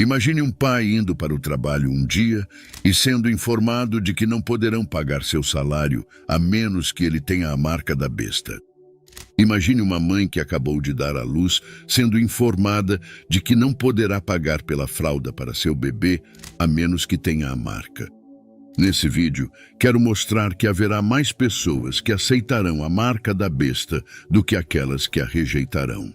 Imagine um pai indo para o trabalho um dia e sendo informado de que não poderão pagar seu salário a menos que ele tenha a marca da besta. Imagine uma mãe que acabou de dar à luz sendo informada de que não poderá pagar pela fralda para seu bebê a menos que tenha a marca. Nesse vídeo, quero mostrar que haverá mais pessoas que aceitarão a marca da besta do que aquelas que a rejeitarão.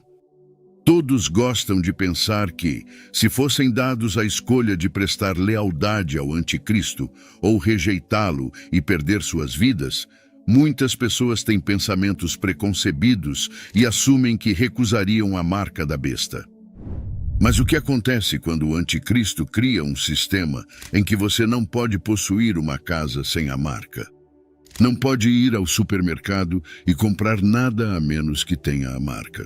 Todos gostam de pensar que, se fossem dados a escolha de prestar lealdade ao anticristo ou rejeitá-lo e perder suas vidas, muitas pessoas têm pensamentos preconcebidos e assumem que recusariam a marca da besta. Mas o que acontece quando o anticristo cria um sistema em que você não pode possuir uma casa sem a marca? Não pode ir ao supermercado e comprar nada a menos que tenha a marca.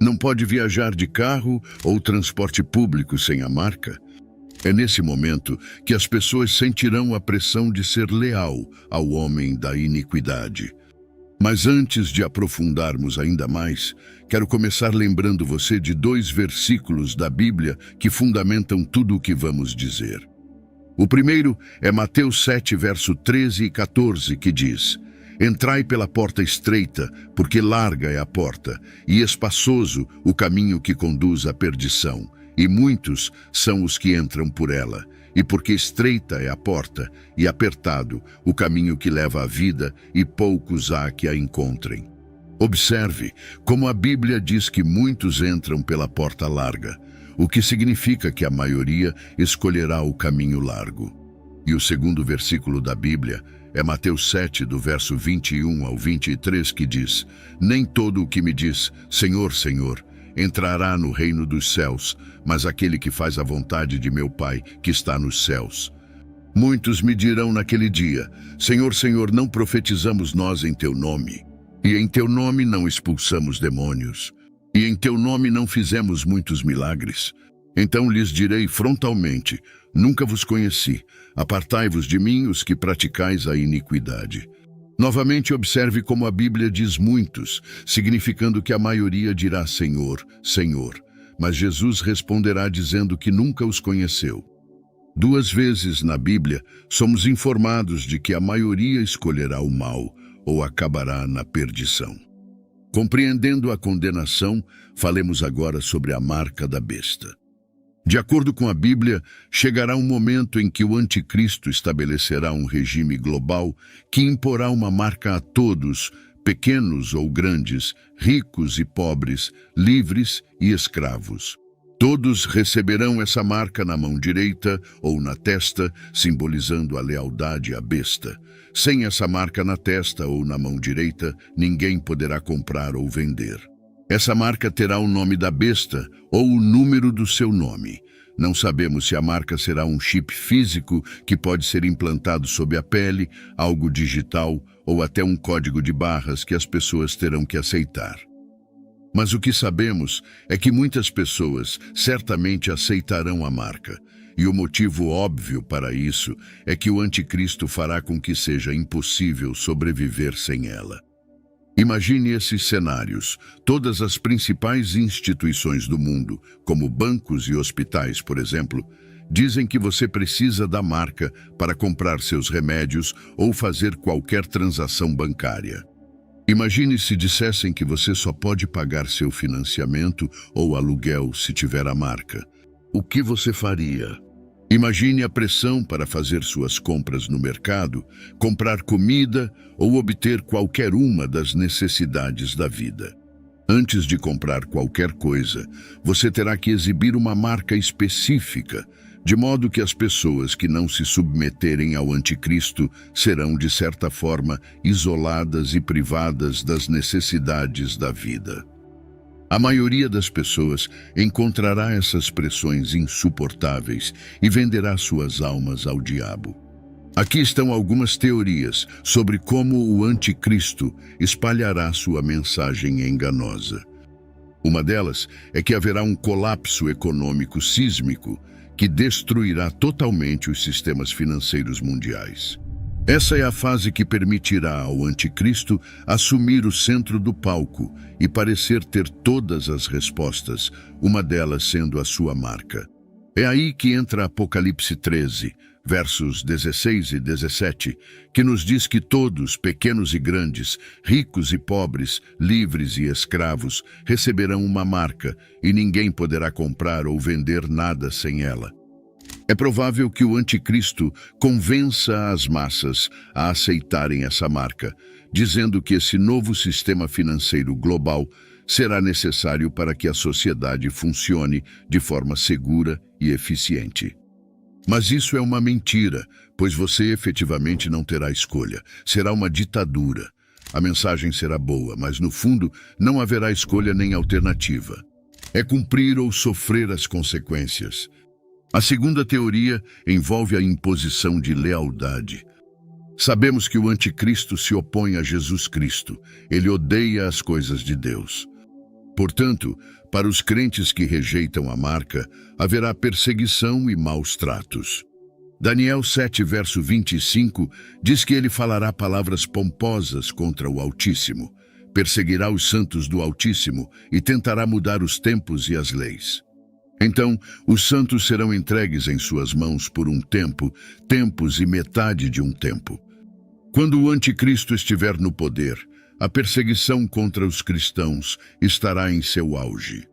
Não pode viajar de carro ou transporte público sem a marca. É nesse momento que as pessoas sentirão a pressão de ser leal ao homem da iniquidade. Mas antes de aprofundarmos ainda mais, quero começar lembrando você de 2 versículos da Bíblia que fundamentam tudo o que vamos dizer. O primeiro é Mateus 7, verso 13 e 14, que diz: Entrai pela porta estreita, porque larga é a porta, e espaçoso o caminho que conduz à perdição, e muitos são os que entram por ela. E porque estreita é a porta, e apertado o caminho que leva à vida, e poucos há que a encontrem. Observe como a Bíblia diz que muitos entram pela porta larga, o que significa que a maioria escolherá o caminho largo. E o segundo versículo da Bíblia é Mateus 7, do verso 21 ao 23, que diz: Nem todo o que me diz, Senhor, Senhor, entrará no reino dos céus, mas aquele que faz a vontade de meu Pai, que está nos céus. Muitos me dirão naquele dia: Senhor, Senhor, não profetizamos nós em teu nome? E em teu nome não expulsamos demônios? E em teu nome não fizemos muitos milagres? Então lhes direi frontalmente: Nunca vos conheci. Apartai-vos de mim, os que praticais a iniquidade. Novamente, observe como a Bíblia diz muitos, significando que a maioria dirá Senhor, Senhor, mas Jesus responderá dizendo que nunca os conheceu. 2 vezes na Bíblia, somos informados de que a maioria escolherá o mal ou acabará na perdição. Compreendendo a condenação, falemos agora sobre a marca da besta. De acordo com a Bíblia, chegará um momento em que o anticristo estabelecerá um regime global que imporá uma marca a todos, pequenos ou grandes, ricos e pobres, livres e escravos. Todos receberão essa marca na mão direita ou na testa, simbolizando a lealdade à besta. Sem essa marca na testa ou na mão direita, ninguém poderá comprar ou vender. Essa marca terá o nome da besta ou o número do seu nome. Não sabemos se a marca será um chip físico que pode ser implantado sob a pele, algo digital ou até um código de barras que as pessoas terão que aceitar. Mas o que sabemos é que muitas pessoas certamente aceitarão a marca. E o motivo óbvio para isso é que o anticristo fará com que seja impossível sobreviver sem ela. Imagine esses cenários. Todas as principais instituições do mundo, como bancos e hospitais, por exemplo, dizem que você precisa da marca para comprar seus remédios ou fazer qualquer transação bancária. Imagine se dissessem que você só pode pagar seu financiamento ou aluguel se tiver a marca. O que você faria? Imagine a pressão para fazer suas compras no mercado, comprar comida ou obter qualquer uma das necessidades da vida. Antes de comprar qualquer coisa, você terá que exibir uma marca específica, de modo que as pessoas que não se submeterem ao anticristo serão, de certa forma, isoladas e privadas das necessidades da vida. A maioria das pessoas encontrará essas pressões insuportáveis e venderá suas almas ao diabo. Aqui estão algumas teorias sobre como o anticristo espalhará sua mensagem enganosa. Uma delas é que haverá um colapso econômico sísmico que destruirá totalmente os sistemas financeiros mundiais. Essa é a fase que permitirá ao anticristo assumir o centro do palco e parecer ter todas as respostas, uma delas sendo a sua marca. É aí que entra Apocalipse 13, versos 16 e 17, que nos diz que todos, pequenos e grandes, ricos e pobres, livres e escravos, receberão uma marca e ninguém poderá comprar ou vender nada sem ela. É provável que o anticristo convença as massas a aceitarem essa marca, dizendo que esse novo sistema financeiro global será necessário para que a sociedade funcione de forma segura e eficiente. Mas isso é uma mentira, pois você efetivamente não terá escolha. Será uma ditadura. A mensagem será boa, mas no fundo não haverá escolha nem alternativa. É cumprir ou sofrer as consequências. A segunda teoria envolve a imposição de lealdade. Sabemos que o anticristo se opõe a Jesus Cristo. Ele odeia as coisas de Deus. Portanto, para os crentes que rejeitam a marca, haverá perseguição e maus tratos. Daniel 7, verso 25, diz que ele falará palavras pomposas contra o Altíssimo, perseguirá os santos do Altíssimo e tentará mudar os tempos e as leis. Então, os santos serão entregues em suas mãos por um tempo, tempos e metade de um tempo. Quando o anticristo estiver no poder, a perseguição contra os cristãos estará em seu auge.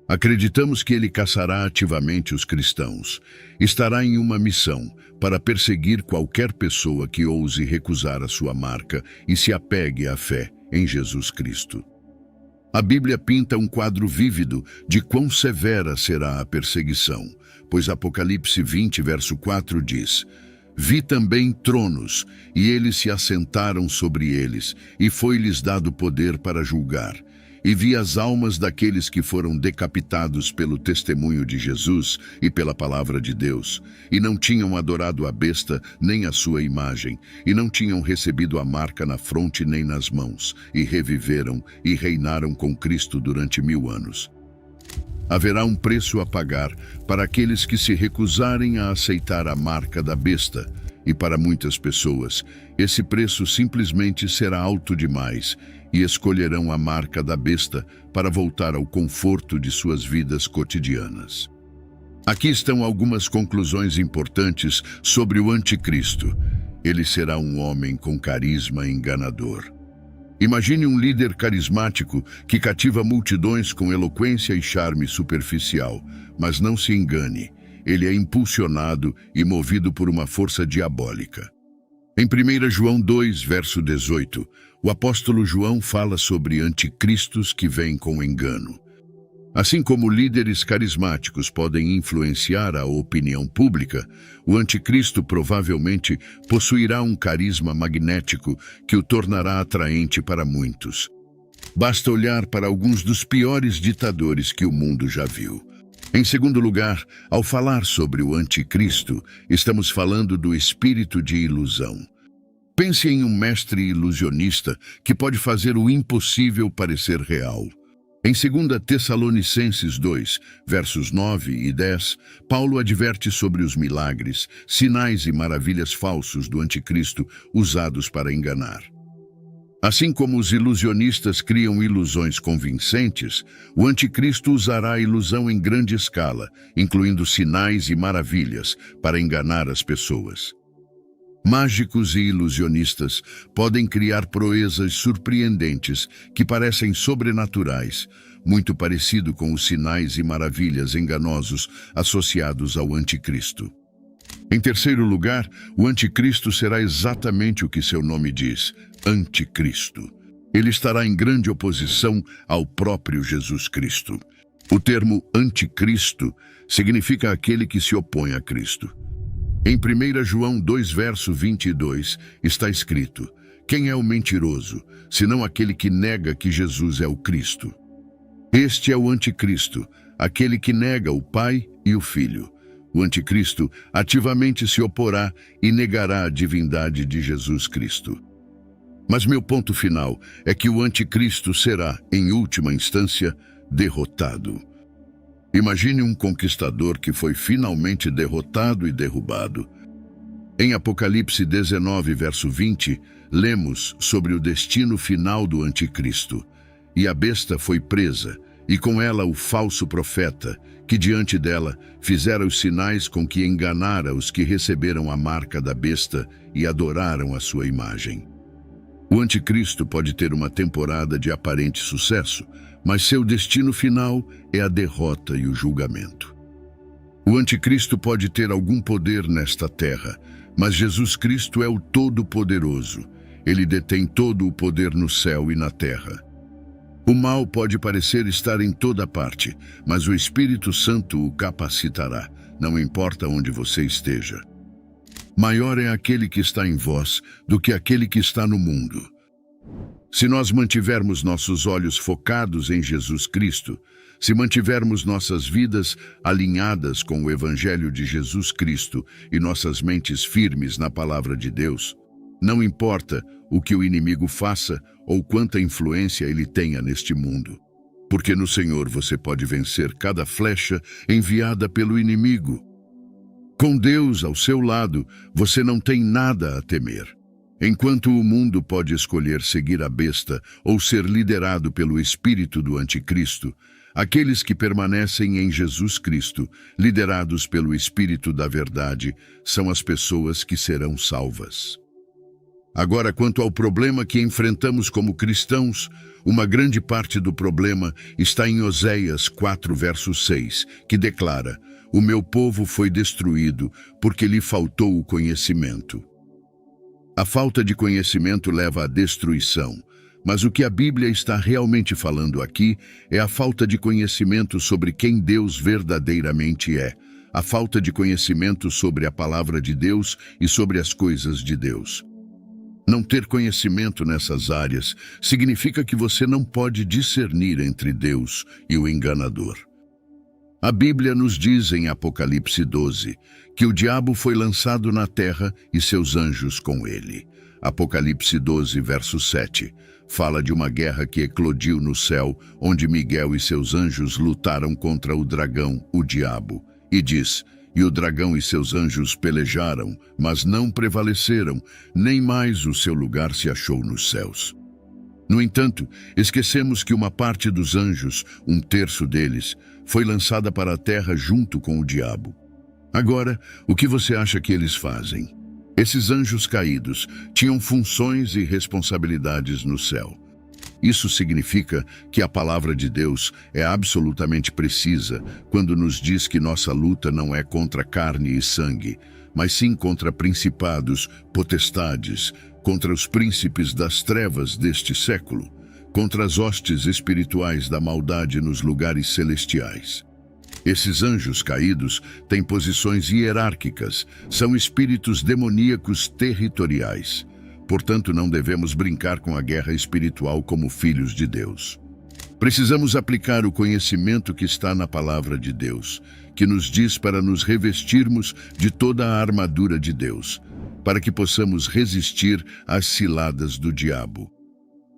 Acreditamos que ele caçará ativamente os cristãos. Estará em uma missão para perseguir qualquer pessoa que ouse recusar a sua marca e se apegue à fé em Jesus Cristo. A Bíblia pinta um quadro vívido de quão severa será a perseguição, pois Apocalipse 20, verso 4 diz: Vi também tronos, e eles se assentaram sobre eles, e foi-lhes dado poder para julgar. E vi as almas daqueles que foram decapitados pelo testemunho de Jesus e pela palavra de Deus, e não tinham adorado a besta nem a sua imagem, e não tinham recebido a marca na fronte nem nas mãos, e reviveram e reinaram com Cristo durante 1000 anos. Haverá um preço a pagar para aqueles que se recusarem a aceitar a marca da besta, e para muitas pessoas, esse preço simplesmente será alto demais e escolherão a marca da besta para voltar ao conforto de suas vidas cotidianas. Aqui estão algumas conclusões importantes sobre o anticristo. Ele será um homem com carisma enganador. Imagine um líder carismático que cativa multidões com eloquência e charme superficial, mas não se engane, ele é impulsionado e movido por uma força diabólica. Em 1 João 2, verso 18, o apóstolo João fala sobre anticristos que vêm com engano. Assim como líderes carismáticos podem influenciar a opinião pública, o anticristo provavelmente possuirá um carisma magnético que o tornará atraente para muitos. Basta olhar para alguns dos piores ditadores que o mundo já viu. Em segundo lugar, ao falar sobre o anticristo, estamos falando do espírito de ilusão. Pense em um mestre ilusionista que pode fazer o impossível parecer real. Em 2 Tessalonicenses 2, versos 9 e 10, Paulo adverte sobre os milagres, sinais e maravilhas falsos do anticristo usados para enganar. Assim como os ilusionistas criam ilusões convincentes, o anticristo usará a ilusão em grande escala, incluindo sinais e maravilhas, para enganar as pessoas. Mágicos e ilusionistas podem criar proezas surpreendentes que parecem sobrenaturais, muito parecido com os sinais e maravilhas enganosos associados ao anticristo. Em terceiro lugar, o anticristo será exatamente o que seu nome diz, anticristo. Ele estará em grande oposição ao próprio Jesus Cristo. O termo anticristo significa aquele que se opõe a Cristo. Em 1 João 2, verso 22, está escrito: quem é o mentiroso, senão aquele que nega que Jesus é o Cristo? Este é o anticristo, aquele que nega o Pai e o Filho. O anticristo ativamente se oporá e negará a divindade de Jesus Cristo. Mas meu ponto final é que o anticristo será, em última instância, derrotado. Imagine um conquistador que foi finalmente derrotado e derrubado. Em Apocalipse 19, verso 20, lemos sobre o destino final do anticristo. E a besta foi presa, e com ela o falso profeta, que diante dela fizera os sinais com que enganara os que receberam a marca da besta e adoraram a sua imagem. O anticristo pode ter uma temporada de aparente sucesso, mas seu destino final é a derrota e o julgamento. O anticristo pode ter algum poder nesta terra, mas Jesus Cristo é o Todo-Poderoso. Ele detém todo o poder no céu e na terra. O mal pode parecer estar em toda parte, mas o Espírito Santo o capacitará, não importa onde você esteja. Maior é aquele que está em vós do que aquele que está no mundo. Se nós mantivermos nossos olhos focados em Jesus Cristo, se mantivermos nossas vidas alinhadas com o Evangelho de Jesus Cristo e nossas mentes firmes na Palavra de Deus, não importa o que o inimigo faça ou quanta influência ele tenha neste mundo, porque no Senhor você pode vencer cada flecha enviada pelo inimigo. Com Deus ao seu lado, você não tem nada a temer. Enquanto o mundo pode escolher seguir a besta ou ser liderado pelo espírito do anticristo, aqueles que permanecem em Jesus Cristo, liderados pelo Espírito da Verdade, são as pessoas que serão salvas. Agora, quanto ao problema que enfrentamos como cristãos, uma grande parte do problema está em Oséias 4, verso 6, que declara: "O meu povo foi destruído porque lhe faltou o conhecimento." A falta de conhecimento leva à destruição, mas o que a Bíblia está realmente falando aqui é a falta de conhecimento sobre quem Deus verdadeiramente é, a falta de conhecimento sobre a palavra de Deus e sobre as coisas de Deus. Não ter conhecimento nessas áreas significa que você não pode discernir entre Deus e o enganador. A Bíblia nos diz em Apocalipse 12 que o diabo foi lançado na terra e seus anjos com ele. Apocalipse 12, verso 7, fala de uma guerra que eclodiu no céu, onde Miguel e seus anjos lutaram contra o dragão, o diabo, e diz: "E o dragão e seus anjos pelejaram, mas não prevaleceram, nem mais o seu lugar se achou nos céus." No entanto, esquecemos que uma parte dos anjos, um terço deles, foi lançada para a terra junto com o diabo. Agora, o que você acha que eles fazem? Esses anjos caídos tinham funções e responsabilidades no céu. Isso significa que a palavra de Deus é absolutamente precisa quando nos diz que nossa luta não é contra carne e sangue, mas sim contra principados, potestades, contra os príncipes das trevas deste século, contra as hostes espirituais da maldade nos lugares celestiais. Esses anjos caídos têm posições hierárquicas, são espíritos demoníacos territoriais. Portanto, não devemos brincar com a guerra espiritual como filhos de Deus. Precisamos aplicar o conhecimento que está na palavra de Deus, que nos diz para nos revestirmos de toda a armadura de Deus, para que possamos resistir às ciladas do diabo.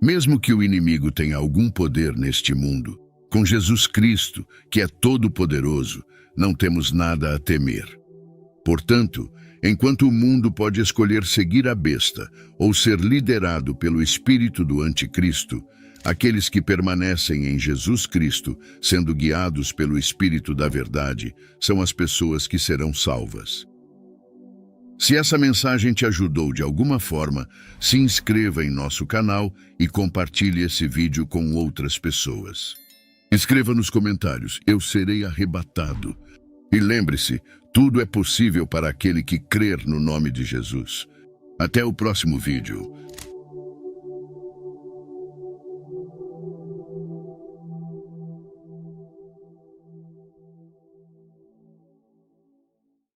Mesmo que o inimigo tenha algum poder neste mundo, com Jesus Cristo, que é todo-poderoso, não temos nada a temer. Portanto, enquanto o mundo pode escolher seguir a besta ou ser liderado pelo espírito do anticristo, aqueles que permanecem em Jesus Cristo, sendo guiados pelo Espírito da Verdade, são as pessoas que serão salvas. Se essa mensagem te ajudou de alguma forma, se inscreva em nosso canal e compartilhe esse vídeo com outras pessoas. Escreva nos comentários: "Eu serei arrebatado." E lembre-se, tudo é possível para aquele que crer no nome de Jesus. Até o próximo vídeo.